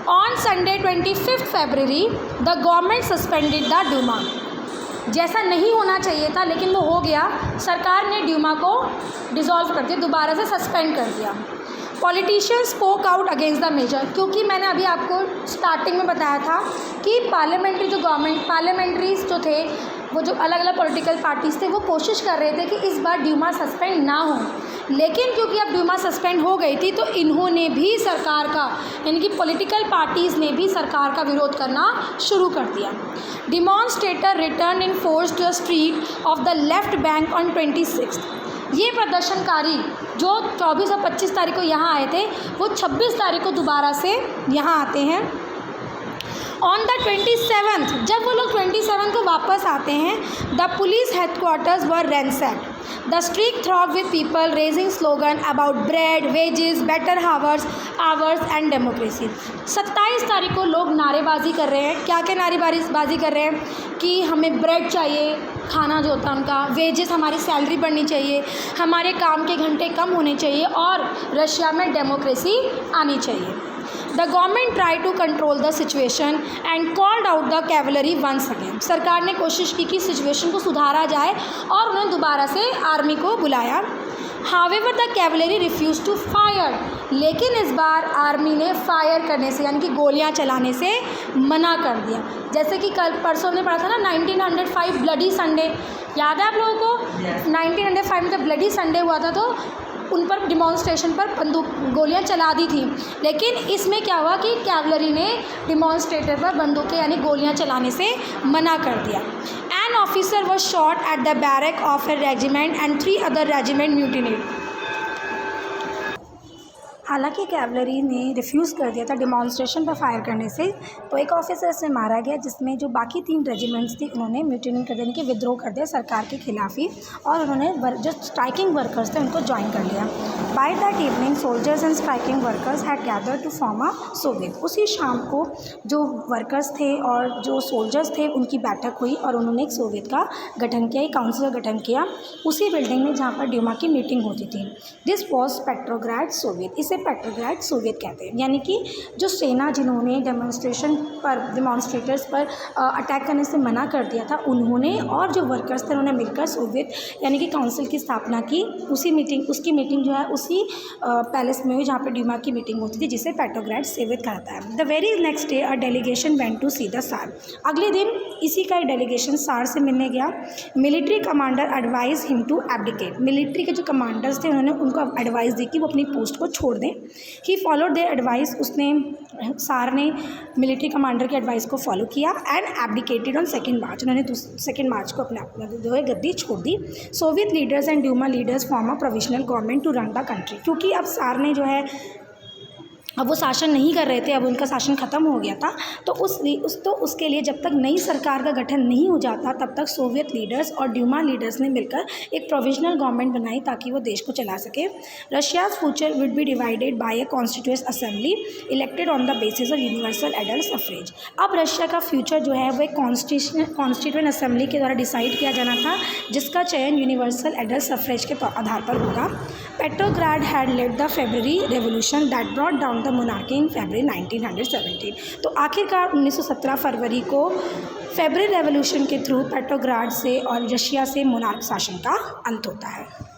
On Sunday 25 February the government suspended the Duma. जैसा नहीं होना चाहिए था लेकिन वो हो गया, सरकार ने ड्यूमा को डिसॉल्व कर दिया, दोबारा से सस्पेंड कर दिया। Politicians spoke out against the major, क्योंकि मैंने अभी आपको स्टार्टिंग में बताया था कि पार्लियामेंट्रीज जो थे, वो जो अलग अलग पॉलिटिकल पार्टीज़ थे, वो कोशिश कर रहे थे कि इस बार ड्यूमा सस्पेंड ना हो, लेकिन क्योंकि अब ड्यूमा सस्पेंड हो गई थी तो इन्होंने भी सरकार का, यानी कि पॉलिटिकल पार्टीज़ ने भी सरकार का विरोध करना शुरू कर दिया। Demonstrator return in force to the street of the left bank on 26। ये प्रदर्शनकारी जो 24 और 25 तारीख को यहाँ आए थे, वो 26 तारीख को दोबारा से यहाँ आते हैं। ऑन द 27th, जब वो लोग 27 को वापस आते हैं, the police headquarters were ransacked. The street throng with people raising slogan about bread, wages, better hours and democracy. 27 तारीख को लोग नारेबाजी कर रहे हैं। क्या क्या नारेबाजी कर रहे हैं? कि हमें ब्रेड चाहिए, खाना जो होता है उनका, वेजेस, हमारी सैलरी बढ़नी चाहिए, हमारे काम के घंटे कम होने चाहिए और रशिया में डेमोक्रेसी आनी चाहिए। The government try to control the situation and called out the cavalry once again. सरकार ने कोशिश की कि सिचुएशन को सुधारा जाए और उन्होंने दोबारा से आर्मी को बुलाया। However the cavalry refuse to fire, लेकिन इस बार आर्मी ने फायर करने से, यानी कि गोलियां चलाने से मना कर दिया। जैसे कि कल परसों ने पढ़ा था ना 1905 ब्लडी संडे, याद है आप लोगों को? 1905 में जब ब्लडी संडे हुआ था तो उन पर डिमॉन्स्ट्रेशन पर गोलियां चला दी थी, लेकिन इसमें क्या हुआ कि कैवलरी ने डिमॉन्स्ट्रेटर पर बंदूकें यानी गोलियां चलाने से मना कर दिया। An officer was shot at the barrack of a regiment and 3 other regiment mutinied. हालांकि कैवलरी ने रिफ्यूज़ कर दिया था डिमॉन्स्ट्रेशन पर फायर करने से, तो एक ऑफिसर से मारा गया, जिसमें जो बाकी 3 रेजिमेंट्स थी उन्होंने म्यूटिनी कर देने की विद्रोह कर दिया सरकार के खिलाफ ही, और उन्होंने जो स्ट्राइकिंग वर्कर्स थे उनको ज्वाइन कर लिया। By that evening soldiers and striking workers had gathered to form a soviet. उसी शाम को जो वर्कर्स थे और जो सोल्जर्स थे उनकी बैठक हुई और उन्होंने एक सोवियत का गठन किया, एक काउंसिल का गठन किया उसी बिल्डिंग में जहाँ पर ड्यूमा की मीटिंग होती थी। This was Petrograd Soviet. इसे पेट्रोग्राड सोवियत कहते हैं, यानी कि जो सेना जिन्होंने डिमॉन्स्ट्रेटर्स पर अटैक करने से मना कर दिया था, उन्होंने और जो वर्कर्स थे उन्होंने मिलकर सोवियत यानी कि काउंसिल की स्थापना की। उसकी मीटिंग जो है उसी पैलेस में हुई जहाँ पर ड्यूमा की मीटिंग होती थी, जिसे पेट्रोग्राड सोवियत कहता है। The very next day a delegation went to see the tsar. अगले दिन इसी का डेलीगेशन सार से मिलने गया। Military commander advise him to abdicate. Military के जो कमांडर्स थे उन्होंने उनको एडवाइस दी कि वो अपनी पोस्ट को छोड़ दें। He followed their advice. Tsar ने मिलिट्री कमांडर की एडवाइस को फॉलो किया एंड एब्डिकेटेड ऑन 2 मार्च। उन्होंने 2 मार्च को अपने जो है गद्दी छोड़ दी। Soviet leaders and Duma leaders form a provisional government to run the country. क्योंकि अब सार ने जो है अब वो शासन नहीं कर रहे थे, अब उनका शासन ख़त्म हो गया था, तो उसके लिए जब तक नई सरकार का गठन नहीं हो जाता तब तक सोवियत लीडर्स और ड्यूमा लीडर्स ने मिलकर एक प्रोविजनल गवर्नमेंट बनाई ताकि वो देश को चला सके। Russia's future would be divided by a constituent assembly elected on the basis of universal adult suffrage. अब रशिया का फ्यूचर जो है वो एक कॉन्स्टिट्यूएंट असेंबली के द्वारा डिसाइड किया जाना था, जिसका चयन यूनिवर्सल एडल्ट सफ्रेज के आधार पर होगा। Petrograd had led the February revolution that brought down the monarchy in February 1917। तो आखिरकार 1917 फरवरी को फेब्रुअरी रेवोल्यूशन के थ्रू पेट्रोग्राड से और रशिया से मोनार्क शासन का अंत होता है।